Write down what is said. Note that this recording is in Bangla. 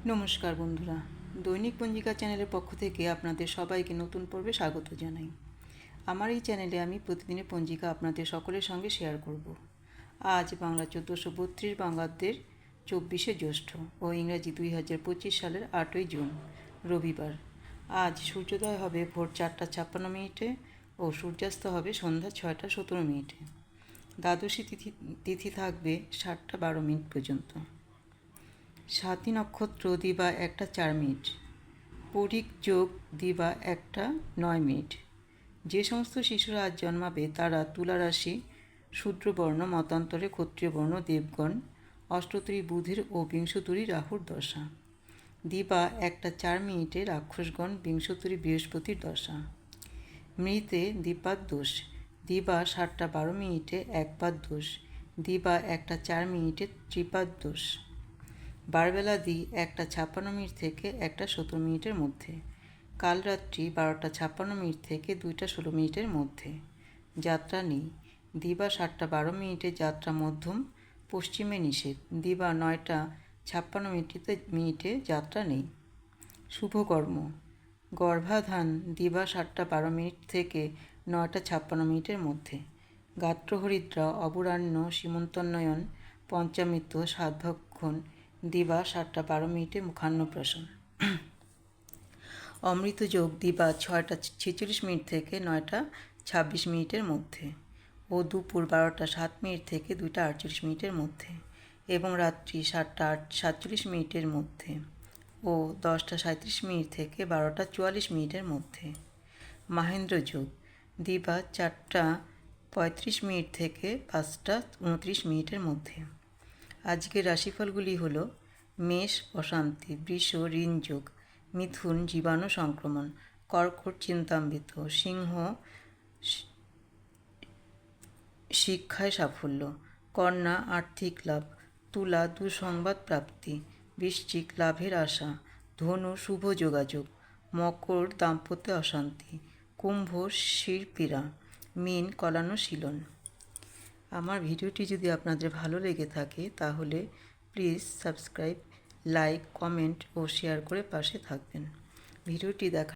নমস্কার বন্ধুরা, দৈনিক পঞ্জিকা চ্যানেলের পক্ষ থেকে আপনাদের সবাইকে নতুন পর্বে স্বাগত জানাই। আমার এই চ্যানেলে আমি প্রতিদিনের পঞ্জিকা আপনাদের সকলের সঙ্গে শেয়ার করব। আজ বাংলা 1432 বঙ্গাব্দের 24শে জ্যৈষ্ঠ ও ইংরাজি 2025 সালের 8ই জুন রবিবার। আজ সূর্যোদয় হবে ভোর 4:56 ও সূর্যাস্ত হবে সন্ধ্যা 6:17। দ্বাদশী তিথি থাকবে 7:12 পর্যন্ত। স্বাতী নক্ষত্র দিবা 1:04। পরিক যোগ দিবা 1:09। যে সমস্ত শিশুরা আজ জন্মাবে তারা তুলা রাশি, শূদ্রবর্ণ, মতান্তরে ক্ষত্রিয় বর্ণ, দেবগণ, অষ্টতরী বুধের ও বিংশতুরী রাহুর দশা। দিবা 1:04 রাক্ষসগণ, বিংশতুরী বৃহস্পতির দশা। মৃতে দ্বিপাদ দোষ। দিবা 7:12 একপাদ দোষ। দিবা 1:04 ত্রিপাদ দোষ। বারবেলা দি 1:56 থেকে 1:17 মধ্যে। কাল রাত্রি 12:56 থেকে 2:16 মধ্যে। যাত্রা নেই। দিবা 7:12 যাত্রা মধ্যম, পশ্চিমে নিষেধ। দিবা 9:56 যাত্রা নেই। শুভকর্ম গর্ভাধান দিবা 7:12 থেকে 9:56 মধ্যে। গাত্রহরিদ্রা অপরাহ্ন সীমন্তোন্নয়ন পঞ্চামৃত সাতভক্ষণ দিবা 7:12 মুখান্নপ্রাশন। অমৃত যোগ দিবা 6:46 থেকে 9:26 মধ্যে ও দুপুর 12:07 থেকে 2:48 মধ্যে এবং রাত্রি 7:47 মধ্যে ও 10:37 থেকে 12:44 মধ্যে। মাহেন্দ্র যোগ দিবা 4:35 থেকে 5:29 মধ্যে। আজকের রাশিফলগুলি হল: মেষ অশান্তি, বৃষ ঋণযোগ, মিথুন জীবাণু সংক্রমণ, কর্কট চিন্তান্বিত, সিংহ শিক্ষায় সাফল্য, কন্যা আর্থিক লাভ, তুলা দুঃসংবাদ প্রাপ্তি, বৃশ্চিক লাভের আশা, ধনু শুভ যোগাযোগ, মকর দাম্পত্য অশান্তি, কুম্ভ শিরপীড়া, মীন কলানুশীলন। আমার ভিডিওটি যদি আপনাদের ভালো লেগে থাকে তাহলে প্লিজ সাবস্ক্রাইব, লাইক, কমেন্ট ও শেয়ার করে পাশে থাকবেন। ভিডিওটি দেখা